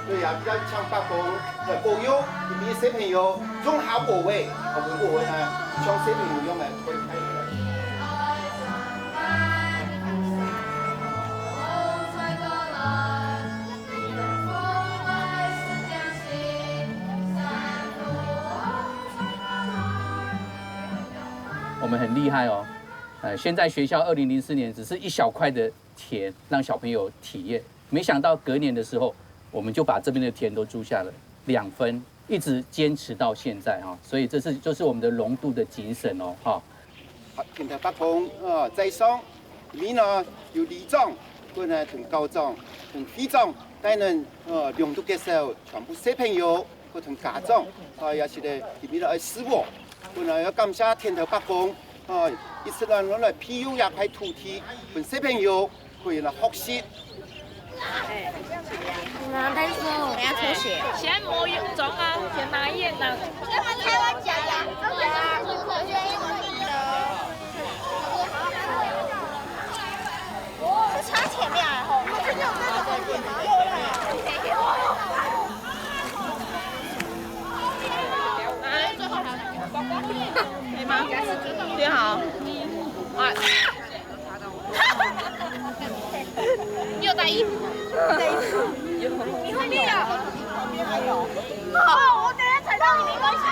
对呀，比较像北方的保育，里面小朋友用好保卫，我们保卫呢，像小朋友用的可以开的。我们很厉害哦，现在学校2004年只是一小块的田让小朋友体验，没想到隔年的时候，我们就把这边的田都租下了2分，一直坚持到现在哈，所以这就是我们的龙渡的精神哦哈。田头北方在上，里面呢有里长，跟呢同高长、同非长，带人龙渡的时候，全部小朋友和同家长也是咧里面来施活。本来要感谢田头北方，一直让我来庇佑一块土地，让小朋友可以来学习。他说我要抽血，先摸中啊，先拿验呐。要不台湾讲呀？对啊，我愿意我记得。是插前面啊，吼。我真的有那个电脑有啦。最后还有光光可以吗？对好。你有带衣服吗？带衣服。你后面有？旁边还有。我等下踩到你没关系。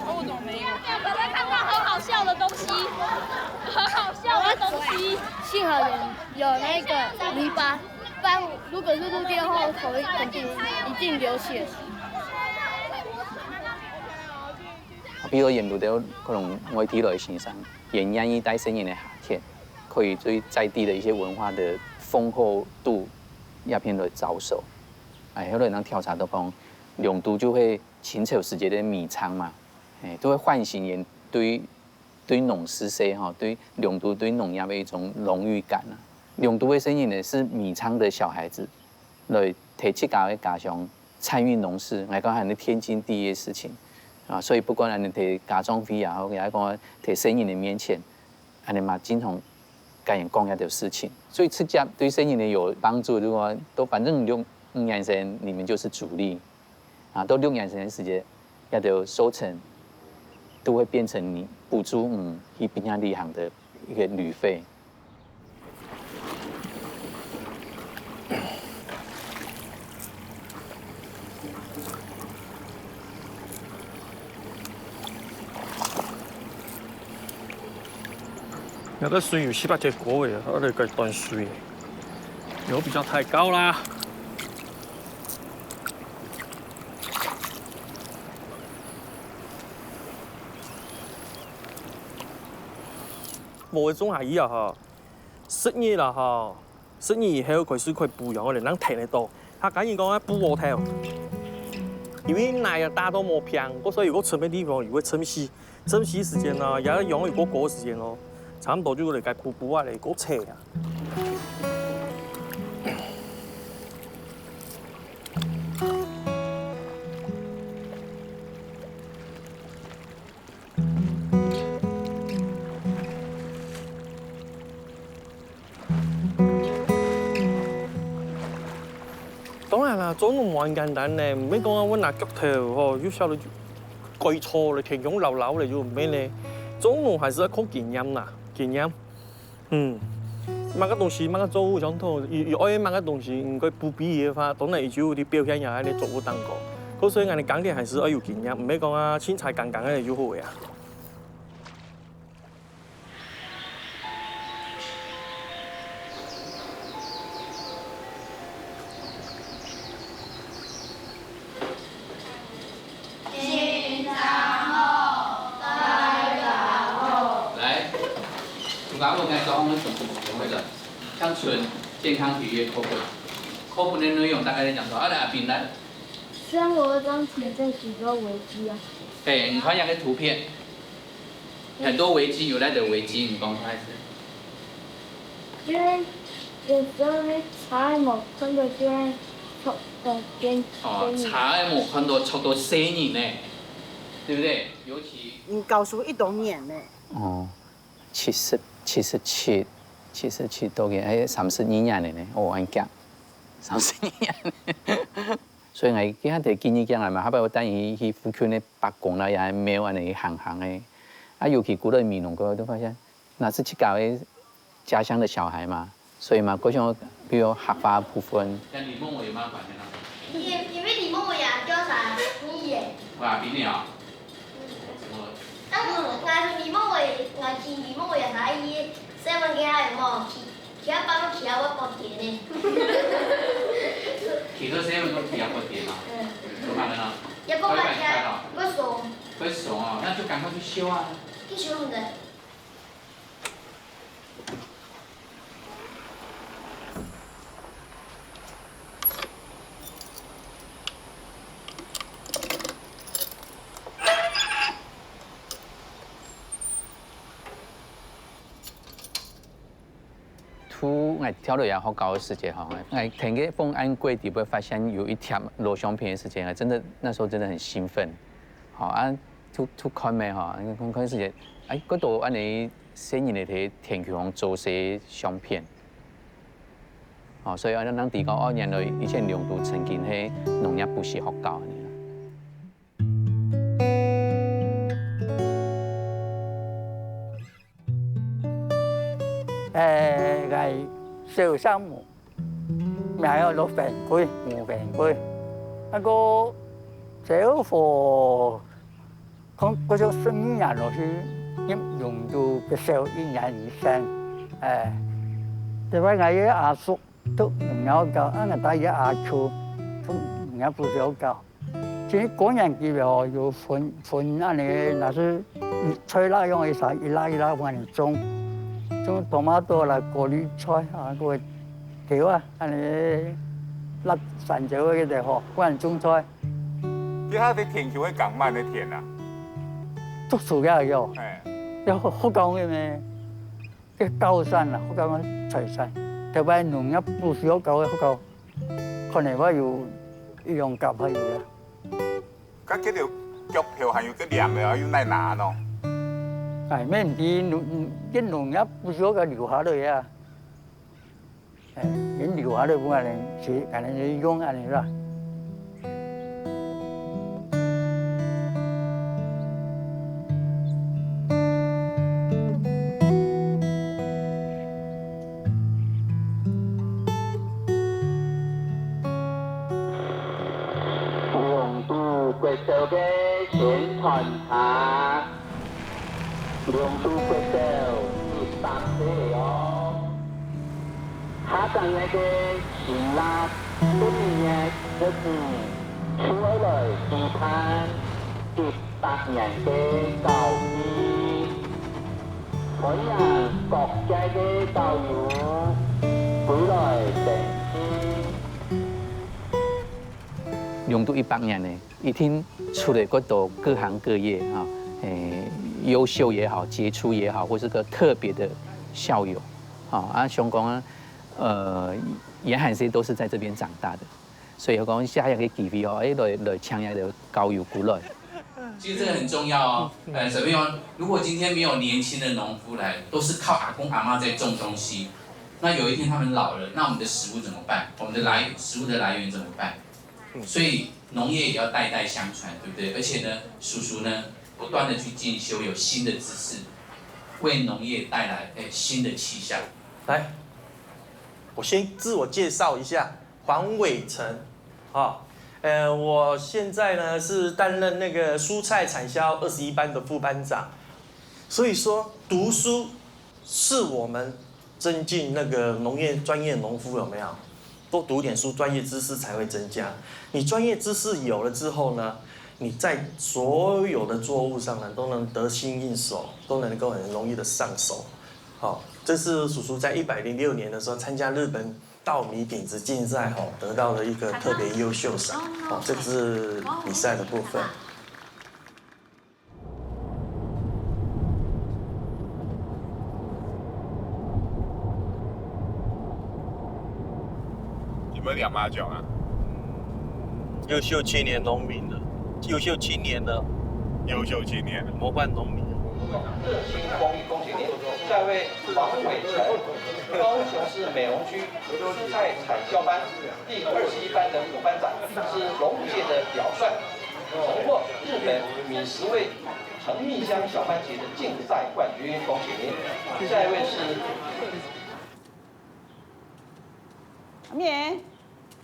我怎么没有？我刚才看到很好笑的东西，很好笑的东西。幸好有那个泥巴，不然如果是陆地的话，我手肯定一定流血。比如沿路都可能媒体来欣赏，也愿意带声音的夏天，可以对在地的一些文化的丰厚度鸦片来着手。后来人调查都讲，龙渡就会清朝时节的米仓嘛，都会唤醒人对农事社哈，对龙渡对农业的一种荣誉感啊。龙渡的声音呢是米仓的小孩子来提起家的家乡参与农事，来讲係天经地义的事情。所以不管你提家长费也好，也讲提生意的面前，安尼嘛经常跟人讲一条事情，所以出家对生意的有帮助。如果都反正6年生，你们就是主力都6年生的时间，要条收成都会变成你补助去滨江旅行的一个旅费。有啲水有7、8隻果嘅，我哋計斷水，油比較太高啦。冇種下以後哈，10年啦哈，10年以後佢水佢補養，我哋能聽得到。他講講啊補我條，因為奶啊大到冇平，所以如果沉嘅地方，如果沉洗時間啊，也要用如果過時間咯。差唔多就嚟計補啊嚟嗰車啊。當然啦，做農冇咁簡單咧，唔係講啊，我拿腳頭嗬，要曉得改錯嚟，田用流嚟就唔咩咧。做農還是要靠經驗啦。經驗，乜個東西乜個做上頭，如愛乜個東西，應該不必嘅話，當然就啲表現也係你做得當個。所以我哋講嘅還是要有經驗，唔係講啊凊彩講嘅就好嘅啊。乡村健康体育课本，课本的内容大概在讲说，来阿斌来。生活中存在许多危机啊。哎，你看一下个图片，很多危机，有那的危機，你講開始。因為有時候你茶冇看到居然速度變。哦，茶冇看到速度4年呢，對不對？尤其。教書1多年呢。哦，77多嘅，喺32年嚟呢，我按夾32年。所以我今下哋建議講係嘛，後尾我等於去附近嘅北宮啦，也係廟安尼行嘅。啊，尤其古代民農個都發現，那是去搞嘅家鄉的小孩嘛，所以嘛，嗰種比如合法部分。跟李夢偉有乜關係呢？因為李夢偉啊，叫啥？你耶。哇，比你啊？但李夢偉，我見李夢偉也係伊7嘅係冇，其他班都其他我報點呢。其他7都其他報點嘛？做乜呢？一個班嘅，個送。個送啊，那就趕快去修啊。去修唔得。我跳到也好高的時間哈，我聽個風安櫃底部發現有一條錄相片的時間，真的那時候真的很興奮，好啊，to看咩哈，看時間，哎，嗰度安尼4年嚟睇田橋做些相片，哦，所以我哋提到原來以前龍都曾經係農業補習學校呢。係小生母，咪有6平區、5平區，那個小伙講嗰種12年落去，用到嘅時1年以上，因為我嘅阿叔都唔有教，我帶嘅阿舅都唔有不少教，至於個人機會有分安尼，那是吹啦用一啥一拉往里種。種tomato多啦，過濾菜啊，個條啊，安尼甩散咗嘅地方，嗰人種菜。其他啲田橋喺港灣嘅田啊，竹樹嘅有，有好高嘅咩？啲高山啊，好高嘅財山，特別農業不少高嘅好高，可能話要用夾係啦。咁嗰條腳條係要個黏嘅，要耐拿咯。係咩唔知啲農業不少嘅留下嚟啊，人留下嚟本來是可能用安尼啦。龍都貴州嘅選團茶。龍都貴州13上一個全辣都年嘅一年，出來自嘆18人嘅教義，海洋國際嘅教育，回來定永渡100年呢，一定出了很多各行各业哈，优秀也好，杰出也好，或是个特别的校友，香港也很些都是在这边长大的，所以我讲下一个机会来抢一个教育过来。其实这个很重要哦。小朋友，如果今天没有年轻的农夫来，都是靠阿公阿妈在种东西，那有一天他们老了，那我们的食物怎么办？我们的食物的来源怎么办？所以农业也要代代相传，对不对？而且呢，叔叔呢不断的去进修，有新的知识，为农业带来新的气象。来，我先自我介绍一下，黄伟成，我现在呢是担任那个蔬菜产销21班的副班长，所以说读书是我们增进那个农业专业农夫有没有？多读点书，专业知识才会增加。你专业知识有了之后呢，你在所有的作物上呢都能得心应手，都能够很容易的上手。好，这是叔叔在106年的时候参加日本稻米品质竞赛得到了一个特别优秀赏。好，这是比赛的部分。有没有2马奖啊？优秀青年农民的，优秀青年的，优秀青年模范农民。热心公益恭喜您，下一位王伟成，高雄市美容区蔬菜产销班第21班的副班长，是农务界的表率，荣获日本米食味橙蜜香小番茄的竞赛冠军，恭喜您。下一位是阿咩？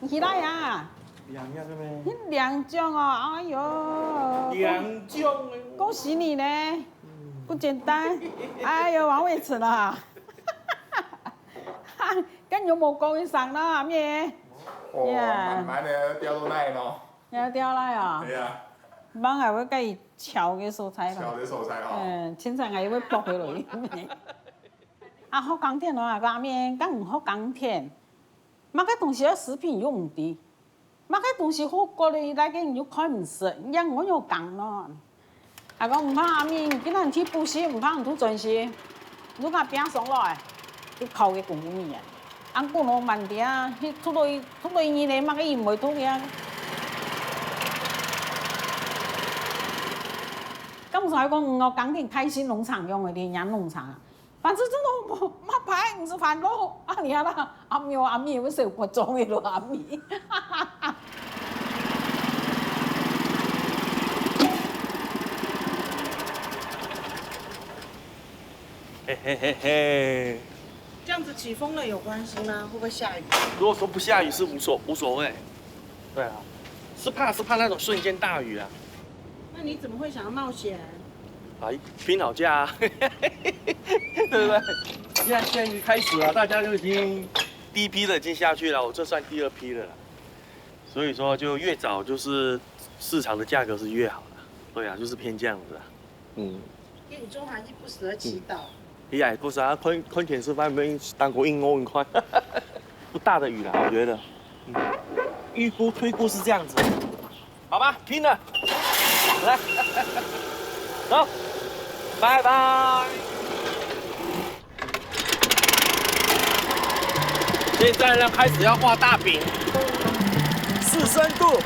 你起来呀！你2奖哦，哎呦2奖，恭喜你呢，不简单。哎呦，王伟成啊，跟有冇高一上啦，阿咩？慢慢的掉到奶咯。要掉来啊？对啊。忙还会给伊炒嘅蔬菜咯。炒的蔬菜凊彩还会剥起来。啊，好耕田哦，阿咩，敢唔好耕田？乜嘅东西要食品用的，乜嘅东西好过嚟，大家又看唔实，让我又讲咯。阿讲唔怕阿咪，今日去补习，唔怕唔读专习，如果饼上来，你靠嘅公公面啊，按古老慢啲啊，去出到2年嚟，乜嘅唔会吐嘅。咁所以讲，我耕田开心农场用嘅啲养农场啊。反正这种马牌不是饭咯，你看啦，阿咪我手不中的咯，阿咪。嘿嘿嘿嘿。这样子起风了有关系吗？会不会下雨？如果说不下雨是无所谓。对啊，是怕那种瞬间大雨啊。那你怎么会想要冒险？拼好价啊，对不对？现在已经开始了，大家就已经第一批的已经下去了，我这算第2批了啦。所以说就越早就是市场的价格是越好的，对啊，就是偏这样子啊。愿中华就不时而祈祷。也不是啊，看天吃饭没当国运很快，不大的雨了，我觉得。预估推估是这样子，好吧，拼了，来，走。拜拜。现在呢，开始要画大饼，4深度。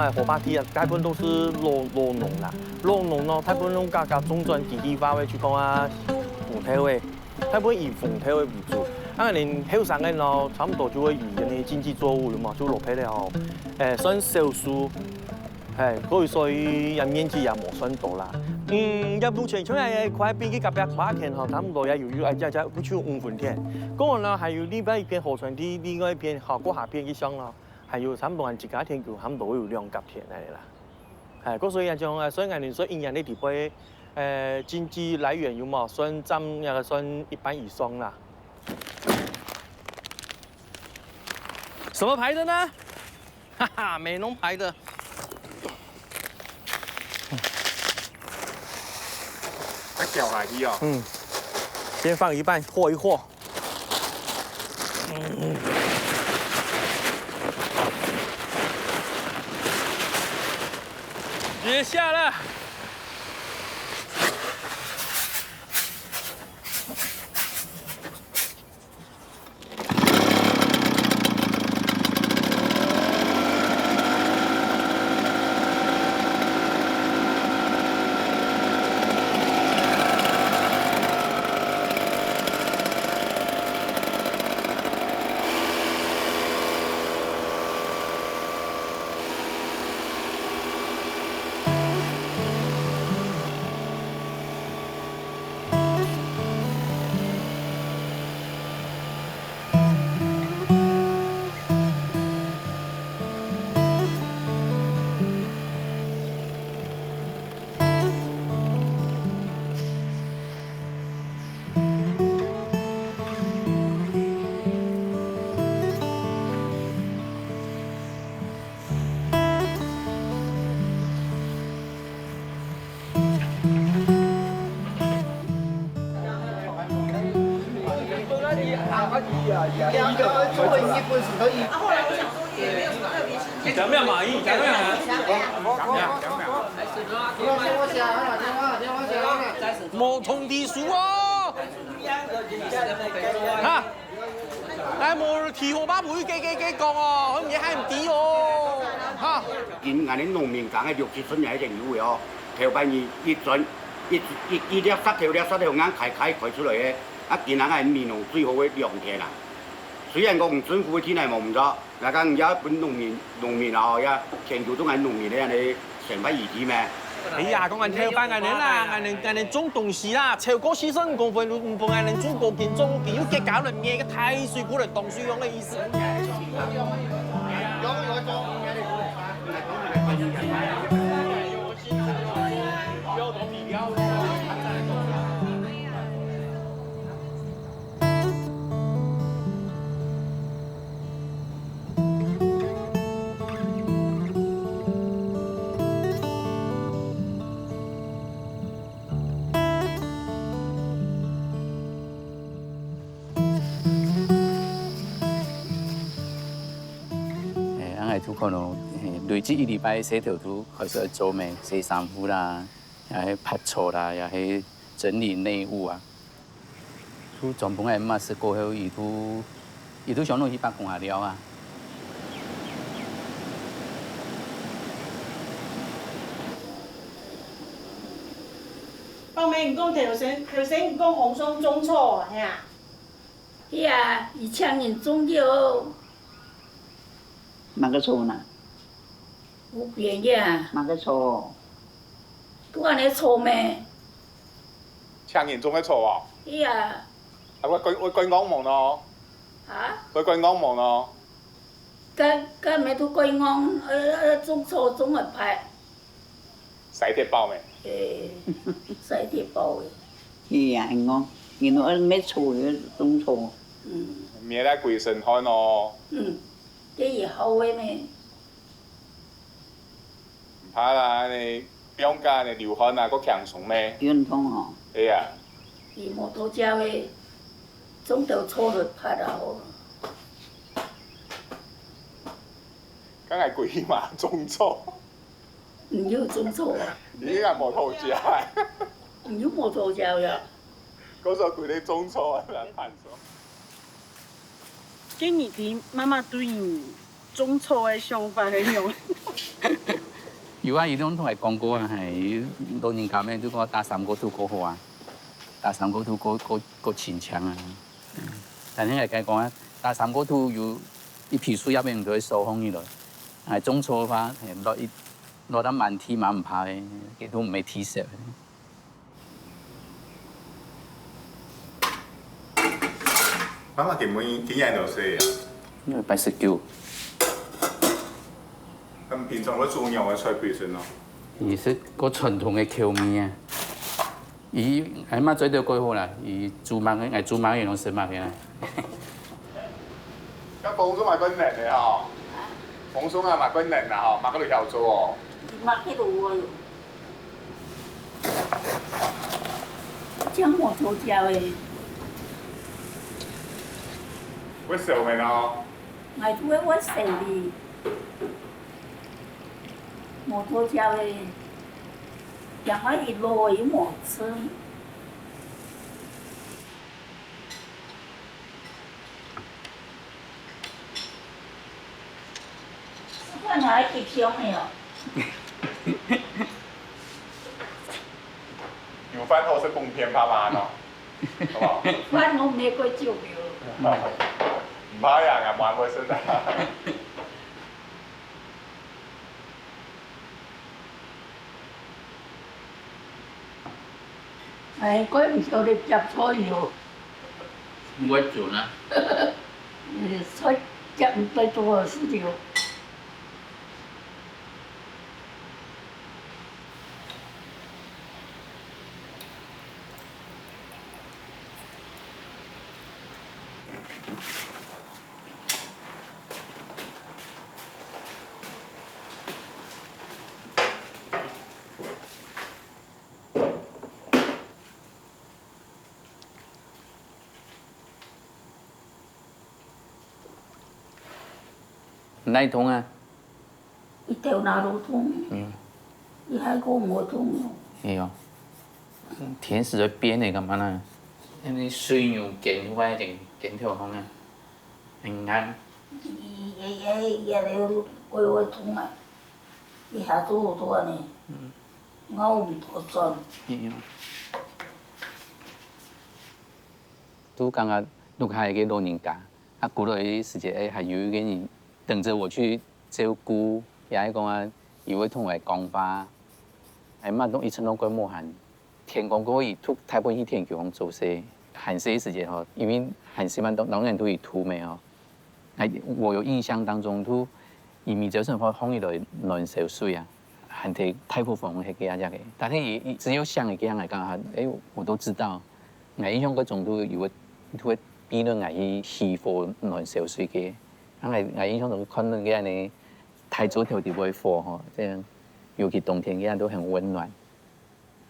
的火把梯啊，大部分都是老农啦，老农咯，大部分用家种转地地化为去讲啊，凤头的，大部分以凤头的为主。啊，连后生嘅咯，差唔多就會以啲經濟作物了嘛，就落皮了後，算少數，所以人面積也冇算多啦。入目前出嚟嘅塊邊嘅隔壁跨田嗬，差唔多也有不超5分田。嗰個呢，還有呢邊一邊河川啲另外一邊過下邊嘅鄉咯，還有差唔多1家田就差唔多有2甲田嚟啦。嗰所以講所以我哋所營養嘅地方，經濟來源有冇算佔也算一半以上啦。什么牌的呢？哈哈，美浓牌的。它掉下去哦。先放一半，和一和。接下了。讲咩满意？讲咩冇同地數哦，嚇！冇提火把會幾講哦，佢唔嘢係唔抵哦，嚇！見人哋農民講嘅60分係一定有嘅哦，頭擺一轉一粒塞頭啱開出來嘅，啊見人係面農最好嘅良田啦。雖然我唔準府嘅天係冇唔錯，但係而家本農民啊，呀，全球都係農民咧，你成批兒子咩？哎呀，講人跳班人啦，人哋種東西啦，超過40公分唔幫人哋種過件種件，要結搞嚟咩嘅太水果嚟當水用嘅意思。都可能累積1禮拜洗頭都開始做咩洗衫褲啦，又係拍錯啦，又係整理內務啊。都全部係乜事過後，伊都想落去把工下了啊。後尾唔講頭先唔講紅松種錯係啊？係啊，2000年種咗。哪個錯呢？有變嘅。哪個錯？都安尼錯咩搶人種嘅錯啊？係啊。我講忙咯。嚇？我講忙咯。咁咪都講種錯種嚟派。洗鐵包咩？洗鐵包嘅。係啊，我咩錯嘅種錯。咩咧鬼神看咯。這以後嘅咩？唔怕啦，你邊間你流汗啊，個強蟲咩？運動哦。係啊。而摩托車嘅種到錯就拍到。梗係鬼馬種錯。唔要種錯啊！已經係摩托車。唔要摩托車呀！嗰時候佢哋種錯啊，難判錯。今年啲媽媽對种草的想法迄样。有啊，伊拢同我讲过啊，系老人家咩都讲打三个土过好啊，打三个土过亲强啊。但係佢講啊，打三個土有一批樹入面就會收風起來，係種錯嘅話係落得滿天滿唔怕嘅，佢都唔係鐵石。媽媽點會點樣做事啊？因為89。咁平常我做樣嘅菜備先咯。伊是個傳統嘅口味啊，伊係嘛做到幾好啦，伊煮麥嘅，係煮麥嘅攏食麥嘅啦。咁放鬆埋個人嘅嗬，放鬆下埋個人啊嗬，麥嗰度有做哦。麥嗰度喎，將我頭家嘅。會笑咩咯？我做我食的，我頭家嘅，讓我一攞一毛吃。我哪去挑没有？有飯後是公偏怕媽咯，好冇？飯我沒過就沒有。唔怕人啊，玩會識得。哎，嗰唔曉得夾菜油。唔會做啦。菜夾唔對多是條。哪一桶啊？一條拿路桶。一還個我桶。係哦。甜食在邊嚟咁樣啊？因為水牛見開定見條紅啊？唔啱。也嚟我桶啊！一下做好多呢。我唔多賺。係哦。都剛剛錄下一個老人家，啊，過了一時間，還有一個人。等着我去照顧，也係講啊，伊會同我講吧，係嘛都一層都鬼冇閒，天公嗰伊突台北一天叫我做事，寒食時間嗬，因為寒食嘛當然都會吐咩嗬，係我有印象當中都，伊咪就算放一來暖手水啊，寒天太普風係幾樣嘅，但係伊只有想嘅幾樣嚟講下，誒我都知道，我印象嗰種都有會變到我去稀貨暖手水嘅。我印象中看到嘅人呢，太早條地會火哈，這樣尤其冬天嘅人都很溫暖。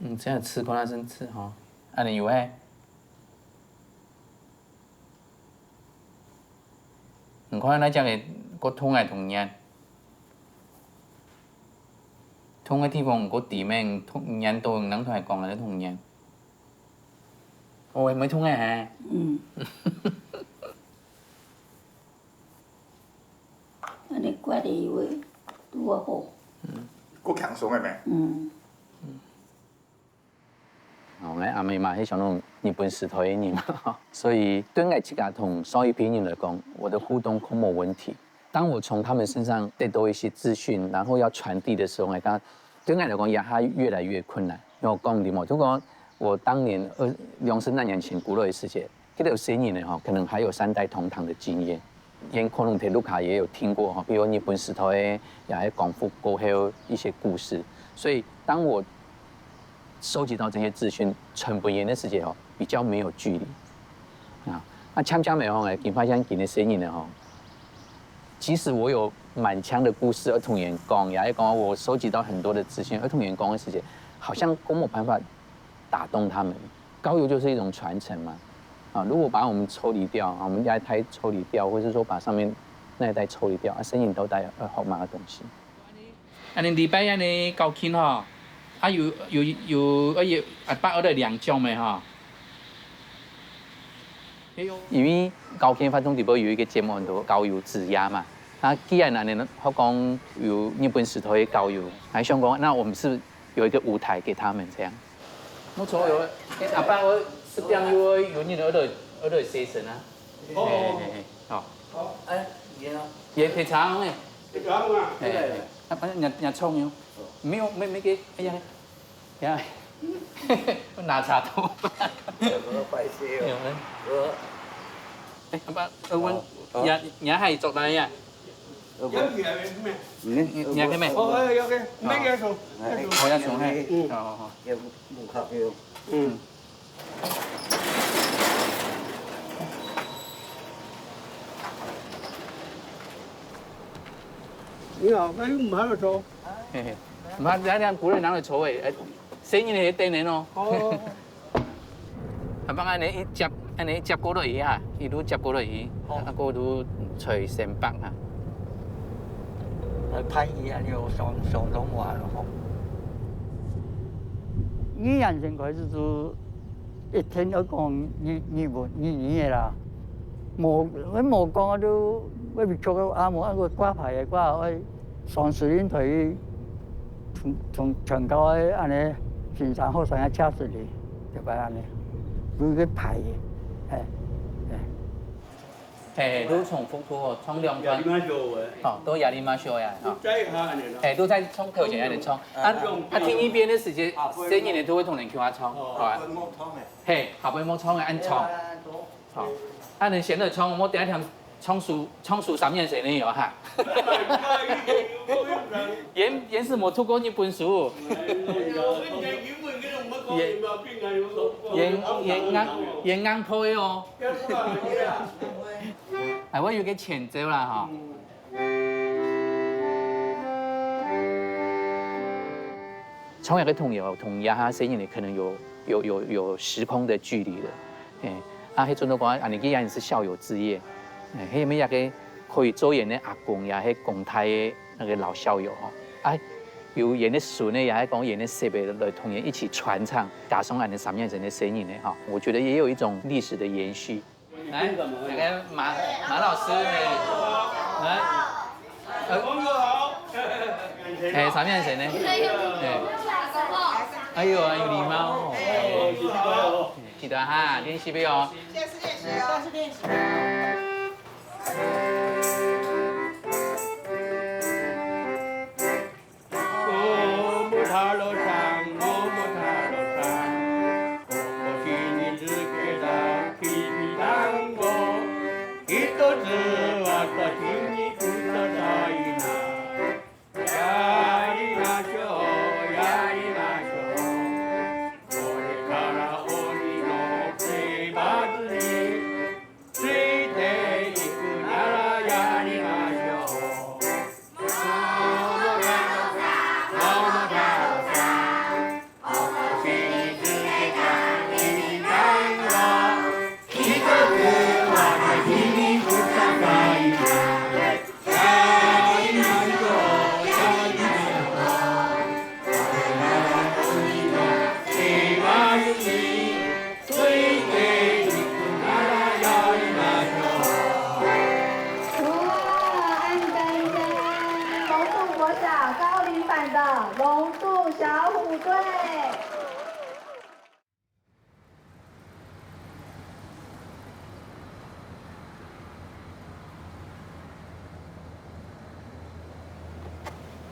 這樣吃過那陣吃哈，啊你有誒？唔看那隻嘅個痛係同樣，痛嘅地方個地面痛人都能同係講嘅同樣。我係咪痛嘅嚇？你怪你以為多好。夠強鬆嘅咩？我阿妹嘛係想弄日本時代嘅人嘛，所以對我自家同上一批人來講，我的互動可冇問題。當我從他們身上得到一些資訊，然後要傳遞的時候，我講對我來講也係越來越困難。因為我講點嘛，就講我當年20多年前過來的世界，嗰度些人呢哈，可能還有3代同堂的經驗。因可能喺路卡也有聽過哈，比如日本時代也係廣府過後一些故事，所以當我收集到這些資訊，傳播人的世界哦，比較沒有距離啊。那參加美方誒，見發現見的聲音呢吼，即使我有滿腔的故事，兒童員講也係講我收集到很多的資訊，兒童員講的世界，好像都冇辦法打動他們。高郵就是一種傳承嘛。啊，如果把我們抽離掉，我們那一代抽離掉，或者說把上面那一代抽離掉，啊，聲音都帶學嘛嘅東西。啊，你禮拜一你高輕吼，啊有把我哋兩種嘅吼。因為高輕發動地部有一個節目，很多高郵指壓嘛，啊，既然安尼，我讲有日本石头的教育，还想讲，那我们是有一个舞台给他们这样。冇错有，阿爸我是这样有你的耳朵先生啊。哦。好。好，哎，也可以长哎。可以长啊。哎，阿爸人冲哟，没给，哎呀，呀，我拿茶头。快些哦。哎，阿爸，我也係作大呀。nhà cái mày mấy cái xuống hồi ra xuống hay好不靠票你好，那唔喺度做？唔係，有啲古人攞嚟坐嘅，生意你定你咯。哦。係咪啊？你接過嚟啊？你都接過嚟，阿哥都隨成百啊。拍嘢啊，要上通話咯。語言上佢就是一天都講語言嘅啦。我冇講都，我別做個阿冇一個掛牌嘅掛，我上樹林佢從長高嘅安尼平常學生嘅車子裡，就擺安尼，佢個牌嘅，都重複過，沖兩分。哦，都壓力蠻小呀。都在沖頭前喺度沖。聽一邊的時間，聲音都會同人叫他沖，係嘛？後背冇沖嘅，按沖。好，你先嚟沖，我第一天沖數3年前你有哈。原是冇讀過日本書。演硬配哦。係我要嘅前奏啦嚇。從一個童謠同亞哈聲音，你可能有時空的距離的。迄陣都講，安尼幾人是校友之夜，迄咩一個可以做演的阿公呀，迄公台的那個老校友吼，有演的孫呢，也係講演的設備來同人一起傳唱，加上安尼3年前的聲音呢，哈，我覺得也有一種歷史的延續。來，那個馬老師，來，工作好，3年前呢，哎呦，有禮貌哦，記得哈，練習備哦。下次練習。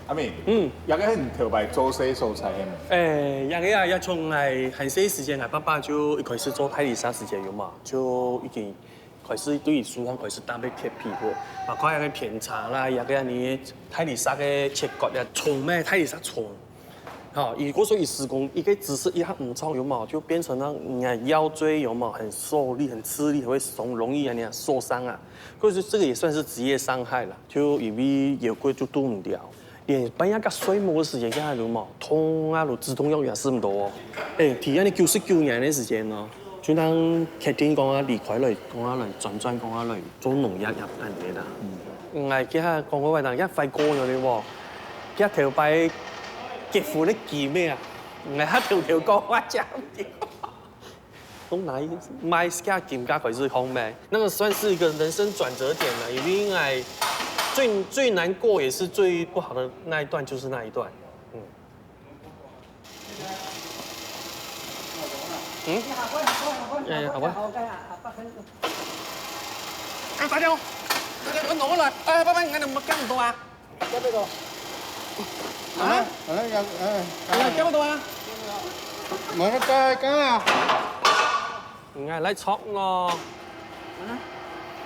阿明，也个很特别做些素材的。也个啊，也从很细时间，爸爸就一开始做泰丽莎时间有嘛，就已经开始对厨房开始搭配贴皮货，包括那个偏茶啦，也个你泰丽莎的切割呀，葱咩泰丽莎葱。好，如果说以施工一个姿势一下唔错有嘛，就变成了你看腰椎有嘛很受力、很吃力，会容易啊受伤啊。可是这个也算是职业伤害了，就因为有过就动唔掉。连半夜甲睡梦的时间，下有嘛痛啊，止痛药也是唔多哦。提安尼99年的时间咯，就当決定講啊離開嚟，講下嚟轉講下嚟做農業入人嘅啦。唔係佢係講嗰位人一塊過咗你喎，一條擺結婚的記咩啊？唔係一條講我講嘅。東南賣家金家開始紅咩？那個算是一個人生轉折點啦，因為最难过也是最不好的那一段，就是那一段。好吧。大家揾我嚟，拜拜，我哋冇跟唔到啊？跟邊個？跟唔到啊？冇得跟啊！唔係嚟錯咯。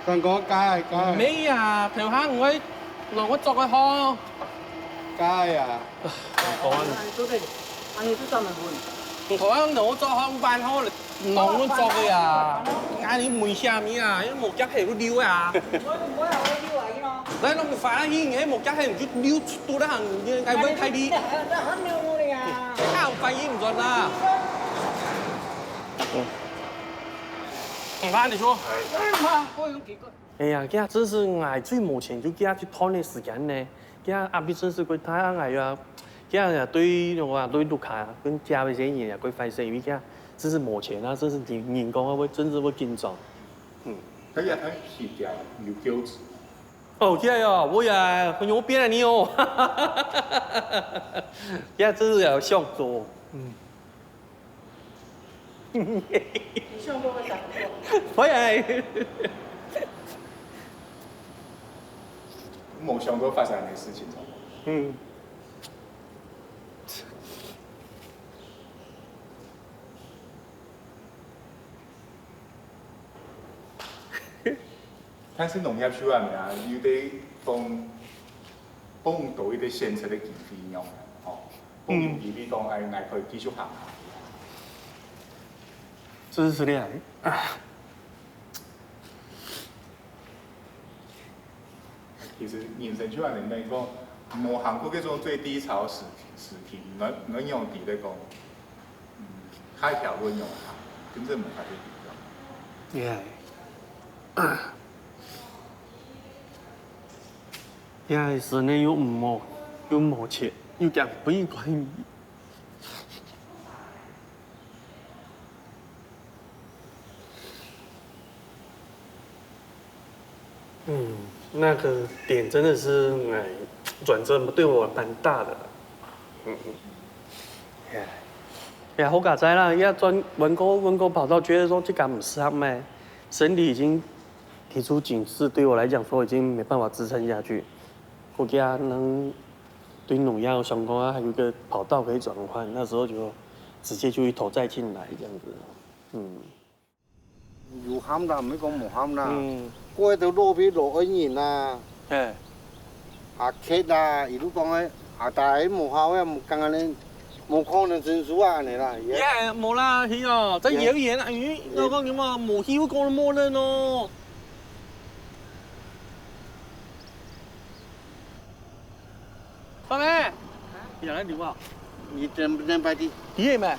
còn có cai cai mấy à theo hắn ấy nó có cho cái ho cai à còn anh cứ cho mình buồn thôi hắn nó cho ho ban ho nó nó cho cái à ngay đi mùi xa mi à cái một chắc hệ nó điêu à đấy nó phá hi nghe một chắc hệ một chút điêu tôi đã hàng như cái bên thay đi sao phải im rồi à你说。哎呀，佢真是捱最冇錢，就佢去拖呢時間呢。佢阿邊真是佢太捱啊！佢啊對我話對盧卡跟家嗰些人啊，佢費事，因為佢真是冇錢啊，真是人工啊，會真是會緊張。佢日喺時間要標誌。哦，佢呀，我呀，佢有變啊你哦。佢真是要向左。你上过我讲过。可以。冇想過發生嘅事情。但是農業處啊，咪啊，要啲幫到呢啲現實嘅經費用嘅，哦，幫用呢啲當係佢繼續行下。支持你啊！其實人生出來裡面講，冇行過嗰種最低潮時期，能用啲咧講，開條路用行，真正冇法去比較。因為是呢又唔又冇錢，又講不應該。那个点真的是转折对我蛮大的。呀，好嘎仔啦，一转文哥跑道，觉得说这杆不适合咩，身体已经提出警示，对我来讲说已经没办法支撑下去。我家能对农药相关啊，还有一个跑道可以转换，那时候就直接就一头栽进来这样子。有喊啦，唔係講冇喊啦。過條路邊落一年啦。下劇啦，一路講嘅下大冇效嘅，冇剛剛咧冇可能證書啊你啦。冇啦，係啊，真謠言啊！我講點啊，冇曉講冇人咯。爸咩？人嚟電話。你真快啲。啲咩？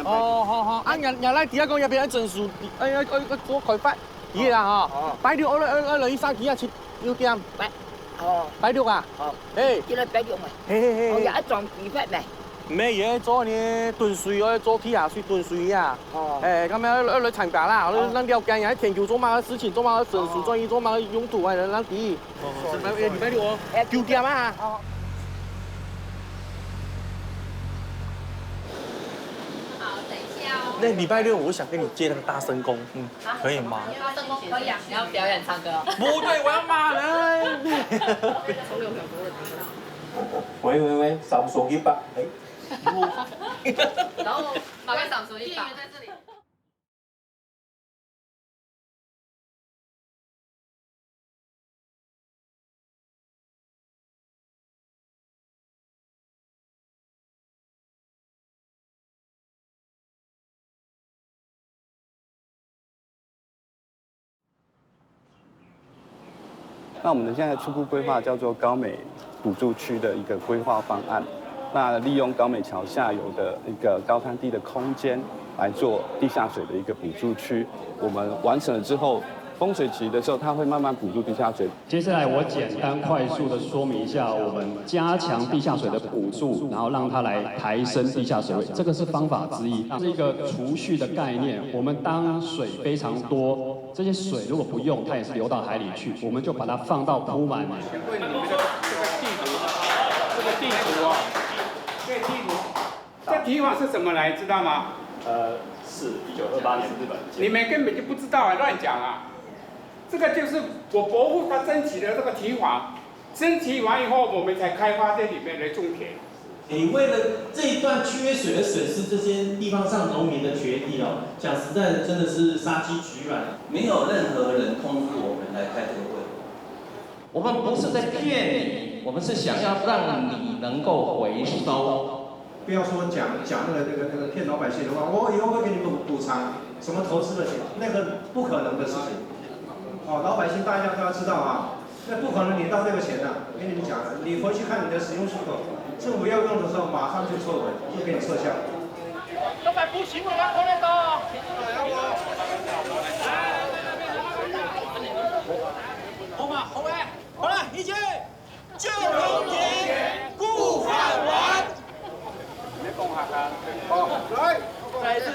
哦，好，啊人嚟第一個入邊喺證書，我佢發。啲啦嗬，擺掉我嚟三幾啊切要點？擺掉啊？誒，叫你擺掉咪？我有一撞幾塊咪？咩嘢做呢？燉水我做皮下水燉水啊。誒，咁樣嚟參加啦，咱了解下研究做乜事情，做乜證書專業，做乜用途啊，咱啲。你擺掉我9點啊。那禮拜六我想跟你借那個大聲公，可以嗎？大聲公可以啊，你要表演唱歌哦。不對，我要罵人。喂，少說100。然後馬上少說100。在這裡。那我们现在初步规划叫做高美补助区的一个规划方案，那利用高美桥下游的一个高滩地的空间来做地下水的一个补助区。我们完成了之后，丰水期的时候，它会慢慢补助地下水。接下来我简单快速的说明一下，我们加强地下水的补助，然后让它来抬升地下水位，这个是方法之一，是一个储蓄的概念。我们当水非常多，这些水如果不用，它也是流到海里去，我们就把它放到铺满。请问你们的这个地图哦，这个地图，这提法是什么来，知道吗？是1928年日本。你们根本就不知道啊，乱讲啊！这个就是我伯父他征集的这个提法，征集完以后，我们才开发这里面的种田。你为了这一段缺水而损失这些地方上农民的权益哦，讲实在的，真的是杀鸡取卵。没有任何人通知我们来开这个会，我们不是在骗你，我们是想要让你能够回收。不要说讲那个骗老百姓的话，我以后会给你补偿什么投资的钱，那个不可能的事情。哦，老百姓大家都要知道啊，那不可能领到那个钱的。我跟你们讲，你回去看你的使用许可，政府要用的时候马上就撤回，就给你撤销。老板不行，我要过来的。好嘛，好嘞，好了，一起救农田，顾饭碗。好，来，再一次，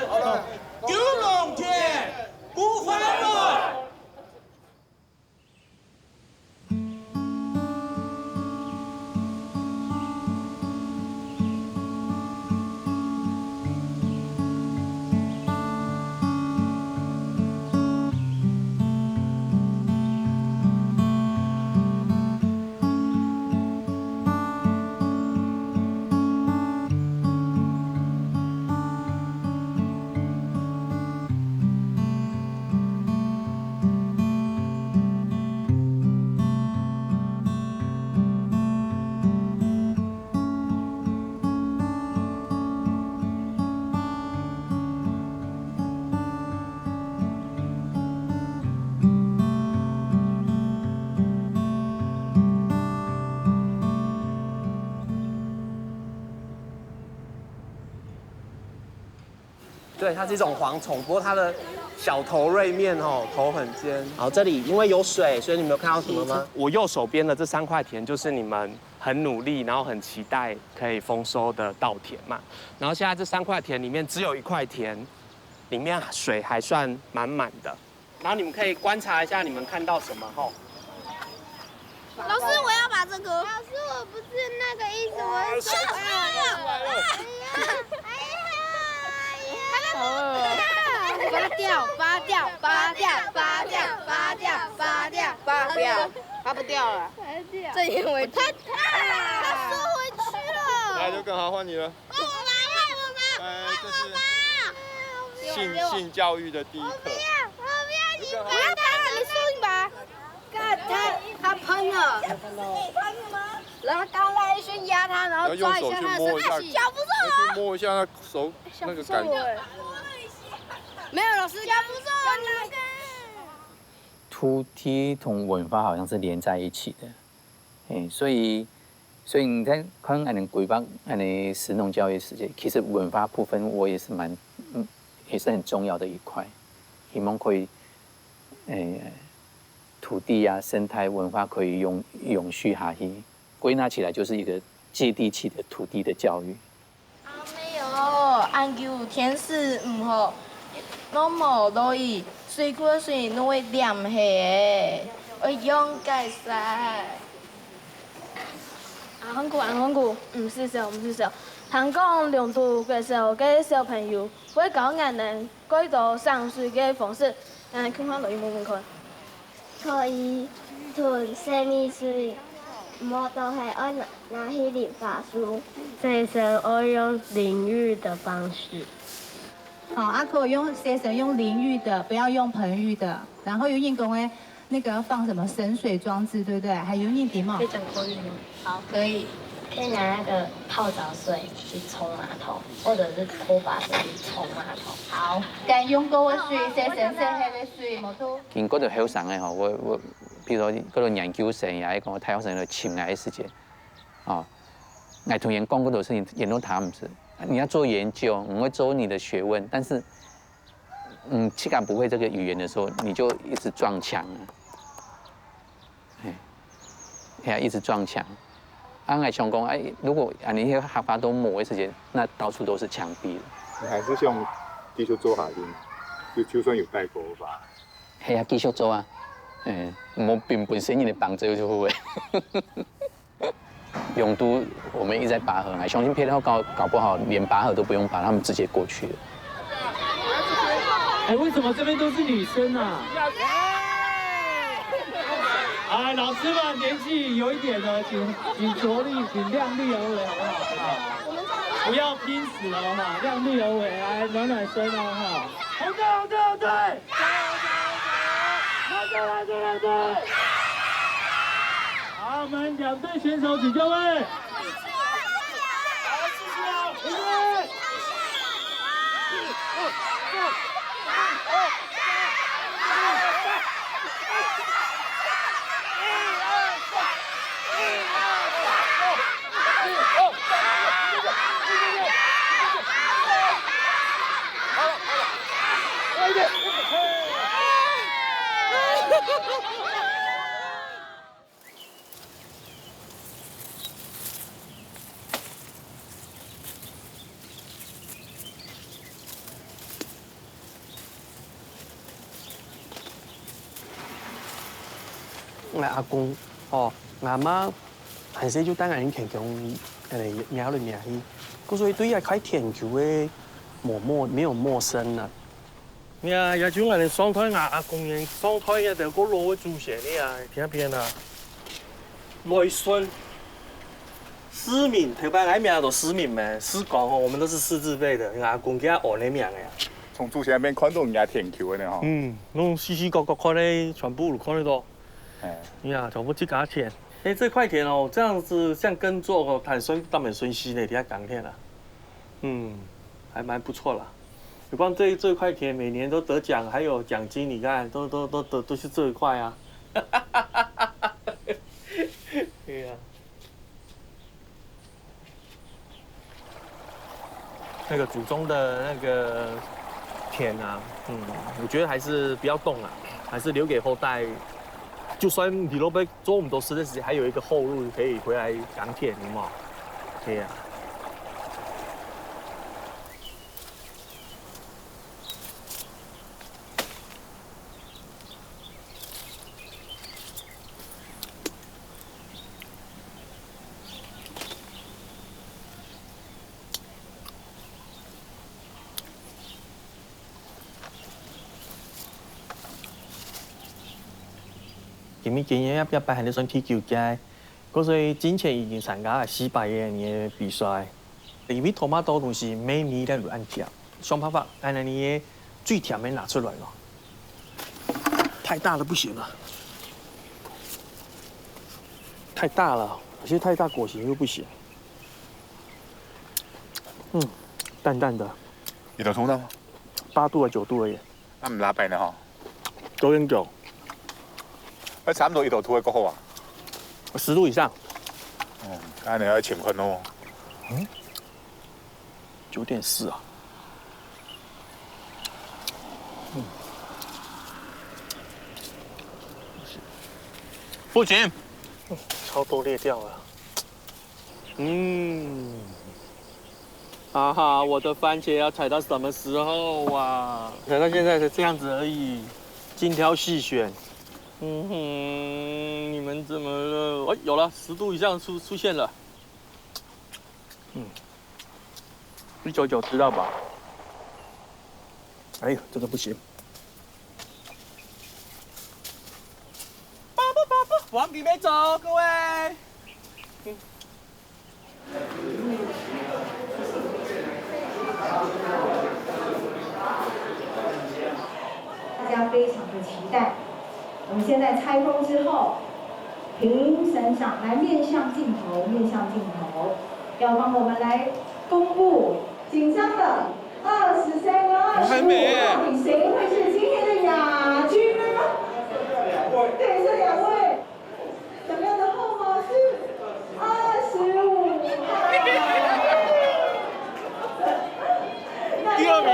救农田，顾饭碗。对，它是一种蝗虫，不过它的小头锐面哦，头很尖。好，这里因为有水，所以你们有看到什么吗？我右手边的这3块田就是你们很努力，然后很期待可以丰收的稻田嘛。然后现在这3块田里面只有1块田，里面水还算满满的。然后你们可以观察一下，你们看到什么吼？老师，我要把这个。老师，我不是那个意思，我是说，拔掉，拔掉，拔掉，拔掉，拔掉，拔掉，拔掉，拔不掉了。这因为他收回去了。来，刘耿豪换你了。我这是性教育的第一课。我不要，你输一把。他喷了。然后刚来去压他，然后抓一下他的身体，小不错啊。去摸一下他手那个感觉。没有老师小不错。土地同文化好像是连在一起的，所以你在看安尼规划安尼食农教育时间，其实文化部分我也是也是很重要的一块，希望可以土地啊、生态文化可以永续下去。归纳起来就是一个接地气的土地的教育。没有，研究天时唔好，拢无落雨，水果水拢会黏下的，会用改善。很久，唔是少。香港领土嘅时候，嘅小朋友會教人哋改造上水嘅方式，看看落去問問看。可以囤生命水。我都係愛拿去理髮梳，先生愛用淋浴的方式。好，可以用先生用淋浴的，不要用盆浴的。然后有人工诶，那个放什么省水装置，对不对？还有人点嘛？可以讲国语吗？好，可以。可以拿那个泡澡水去冲马桶，或者是拖把水去冲马桶。好，敢用过的水，先生洗的水，冇错。經嗰度後生嘅我。比如說嗰度研究生也講太學生嘅潛藝時間，我同人講嗰度事情，人都談唔是。你要做研究，我會做你的學問，但是气感不会这个语言的时候，你就一直撞墙啊，哎，一直撞墙。爱想讲，哎，如果你那个学法都抹的时间，那到处都是墙壁了。你还是想继续做下去，就算有代沟吧。系啊，继续做啊，我本身你的绑着就会。永都我们一直在拔河，相信配套搞不好连拔河都不用拔，他们直接过去了。哎，为什么这边都是女生啊？哎，老师们年纪有一点的，请着力，请量力而为，好不好？不要拼死了哈，量力而为，来暖暖身哦哈。红队，红队，红队！来队！好，我们2队选手请就位。阿公哦，阿媽係細就等人強強誒瞄嚟瞄去，咁所以對啊開田球嘅沒有陌生啦。呀，也就我哋雙胎阿公嘅雙胎嘅就嗰路嘅祖先呢啊，聽片啊，內孫。思敏，頭班挨名都思敏咩？思講哦，我們都是四字輩的，阿公叫我那名嘅。從祖先那邊看到人家田球嘅呢吼。弄細細角角看咧，全部都看得到。你呀，全部去給他田。哎，這塊田哦，這樣子像耕作哦，坦孫當本孫息呢，底下港田了。還蠻不錯啦。有關這塊田每年都得獎，還有獎金，你看都是這一塊啊。對呀。那個祖宗的那個田啊，我覺得還是不要動了，還是留給後代。就算你都被做唔到事的時候，還有一個後路可以回來港田，有冇？對呀。今年一百係你想踢球嘅，嗰所以之前已經參加400嘅比賽，因為토마토東西每年都按條，想辦法按那啲最甜的拿出來咯。太大了不行啊，太大了，有些太大果型又不行。淡淡的。幾度沖得？8度啊9度而已。那唔拉病呢嗬？9.9。3度2度吐嘅過後啊？10度以上。咁你有潛困咯。9.4啊。不行。超多裂掉了。哈哈，我的番茄要採到什麼時候啊？採到現在才這樣子而已，精挑細選。你們怎麼了？有了，10度以上出現了。199知道吧？哎呦，這個不行。往裡面走，各位。大家非常的期待。我们现在拆封之后，评审长来面向镜头，要帮我们来公布紧张的23跟25，到底谁会是今天的亚军呢？对，这2位，想要的号码是25。第2名。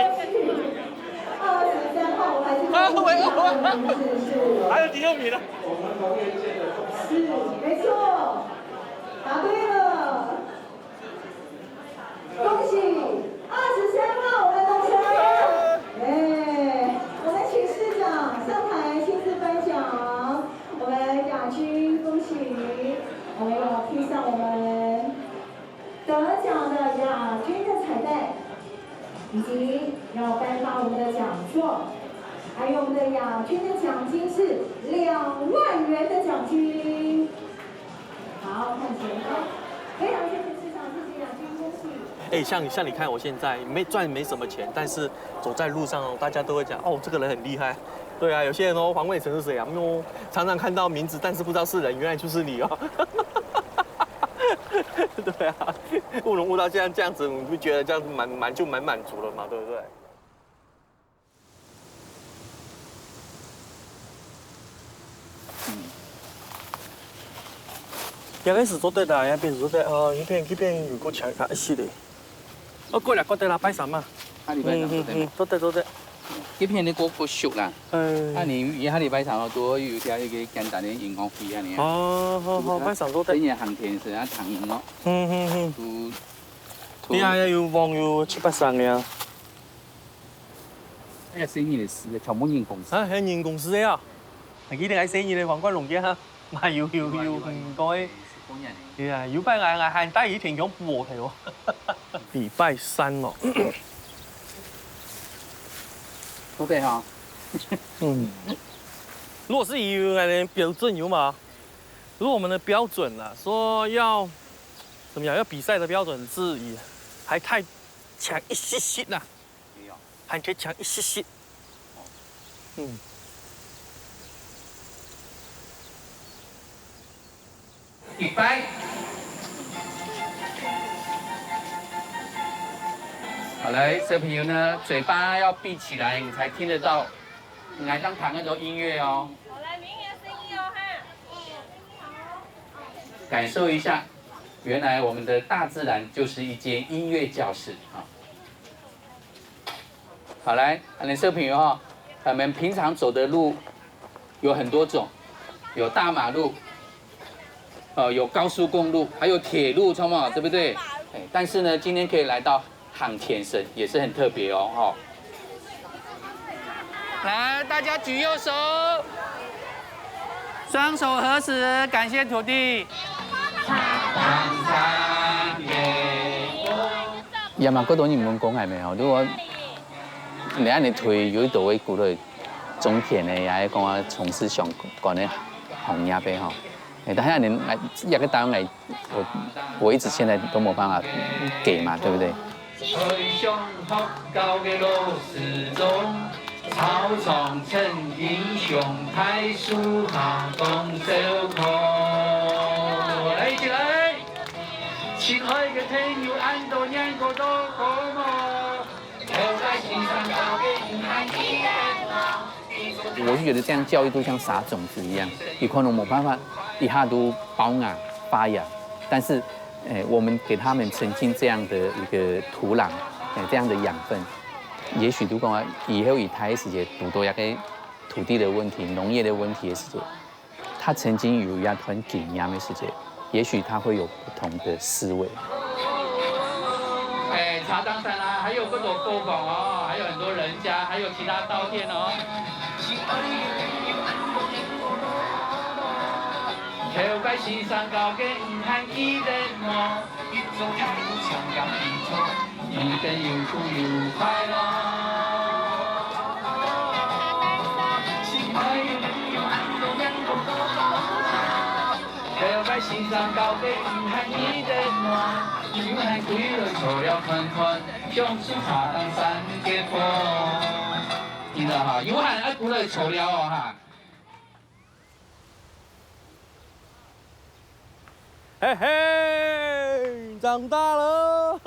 23。还有第6名了。是，没错，答对了，恭喜23号我们的同学。我们请市长上台亲自颁奖。我们亚军，恭喜，我们有披上我们得奖的亚军的彩带，以及要颁发我们的奖状。还有我们的亚军的奖金是2万元的奖金。好，看前方，非常谢谢市长，谢谢亚军，恭喜。像你看我现在没什么钱，但是走在路上大家都会讲哦，这个人很厉害。对啊，有些人哦，黄伟成是谁啊？常常看到名字，但是不知道是人，原来就是你哦。对啊，务农务到现在这样子，你不觉得这样子蛮满足了嘛？对不对？一開始做得啦，一邊做得哦，一邊如果搶一時嚟，過得啦，拜神啊！做得。這片你過熟啦，你以下禮拜三多有條一個簡單的熒光筆啊你。好，拜神做得。今日行天是啊糖咯。你啊要望要7、8成嘅。哎呀，生意的事，全部人公司。係人公司啊！係幾定係生意嘅皇冠龍嘅哈，咪要唔該。係啊，要拜我限低以前講和題喎。禮拜3哦。對哈。如果是以標準有嘛？如果我們的標準啦，說要怎麼樣？要比賽的標準是以還太強一些些啦，還可以強一些些。禮拜。好来，小朋友呢，嘴巴要闭起来，你才听得到来上弹那种音乐哦。好，来，明年声音哦哈。感受一下，原来我们的大自然就是一间音乐教室啊。好来，小朋友哈，我们平常走的路有很多种，有大马路，有高速公路，还有铁路，知道吗？对不对？但是呢，今天可以来到航天神也是很特别哦，来，大家举右手，双手合十，感谢土地。也嘛，嗰度你唔講係咪？如果你按你推有一度位鼓勵種田嘅，也係講啊從事相關嘅行業嘅吼。但係你一個單位，我一直現在都冇辦法給嘛，對不對？推上學校嘅老師中，操場趁英雄太樹下講小課。嚟起來！親愛嘅朋友，俺都兩個都好麼？我就覺得這樣教育都像撒種子一樣，有可能冇辦法一下都包芽發芽，但是，我們給他們曾經這樣的一個土壤，這樣的養分，也許如果以後以台時節讀到一個土地的問題、農業的問題的時節，他曾經有一團經驗的時節，也許他會有不同的思維。茶當山啊，還有各種工坊哦，還有很多人家，還有其他稻田哦。跳街時上高嘅唔係一人哦，越做越長咁變錯，一人又苦又快樂。跳街時上高嘅唔係一人哦。有係幾多錯了款款，像是茶當山嘅坡。記得哈，有係幾多錯了哦哈。嘿嘿，長大了。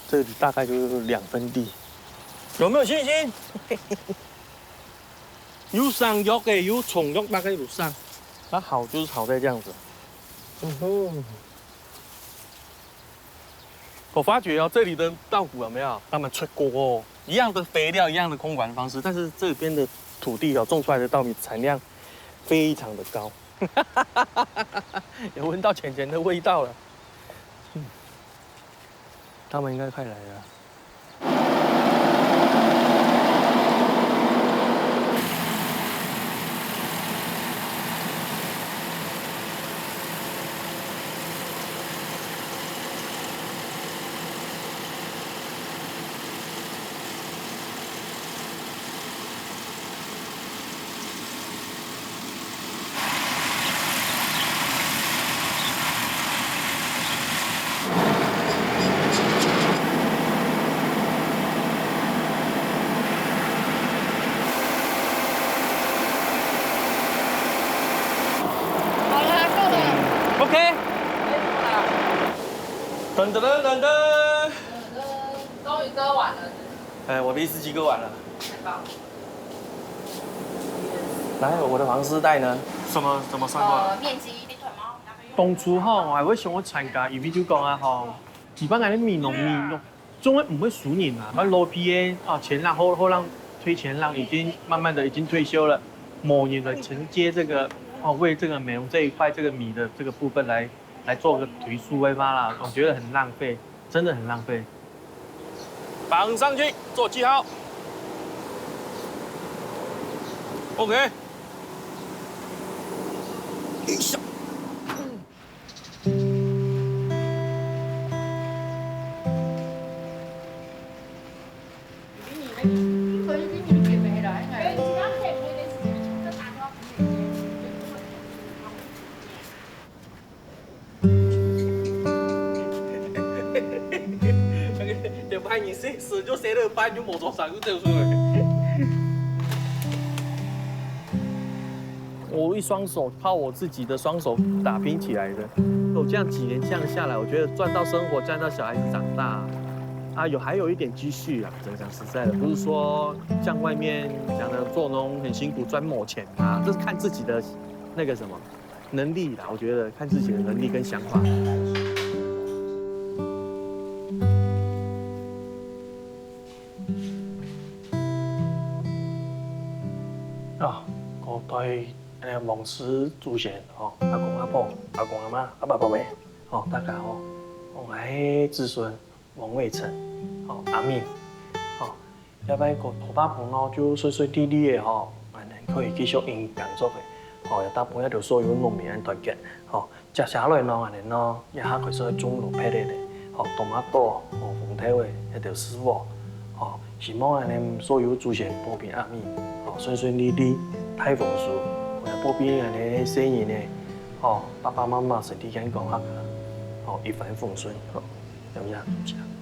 這裡大概就是2分地，有沒有信心？有上藥嘅，有蟲藥，大概有上。它好就是好在這樣子。我发觉哦，这里的稻谷有没有？他们吹锅哦，一样的肥料，一样的空管方式，但是这边的土地哦，种出来的稻米产量非常的高。有闻到钱钱的味道了。他们应该快来了。OK， 等等等等等，终于割完了。哎，我的一只鸡割完了。太棒了。来，我的黄丝带呢？什么算过？面积你腿毛。當初吼，我係會想我參加，因為就講啊吼，一般人啲米農民，總會唔會輸人啊。我老批嘅啊前浪後浪推前浪已經慢慢的已經退休了，某人來承接這個。哦，为这个美容这一块，这个米的这个部分来做个腿数挥发啦，我觉得很浪费，真的很浪费。绑上去做记号 ，OK。一下。你死就死了，班就冇做啥，就这样说。我一双手靠我自己的双手打拼起来的。我这样几年这样下来，我觉得赚到生活，赚到小孩子长大，啊还有一点积蓄啊。真讲实在的，不是说像外面讲的做农很辛苦赚某钱啊，这是看自己的那个什么能力啦。我觉得看自己的能力跟想法。啊，我对蒙氏祖先哦，阿公阿婆、阿公阿妈、阿爸爸妹，哦大家哦，我係子孙王伟成，哦阿敏，哦要不然個頭巴朋友就順順利利的吼，可以繼續營工作嘅，哦要搭配一條所有農民嘅團結，哦接下來呢，安尼呢，也下佢所種落配嚟，哦多馬多，哦紅體嘅一條絲喎，哦希望安尼所有祖先保平安穩。順順利利，太豐收，我要保庇安尼生意呢，哦，爸爸媽媽身體健康啊，哦，一帆風順，好，怎麼樣？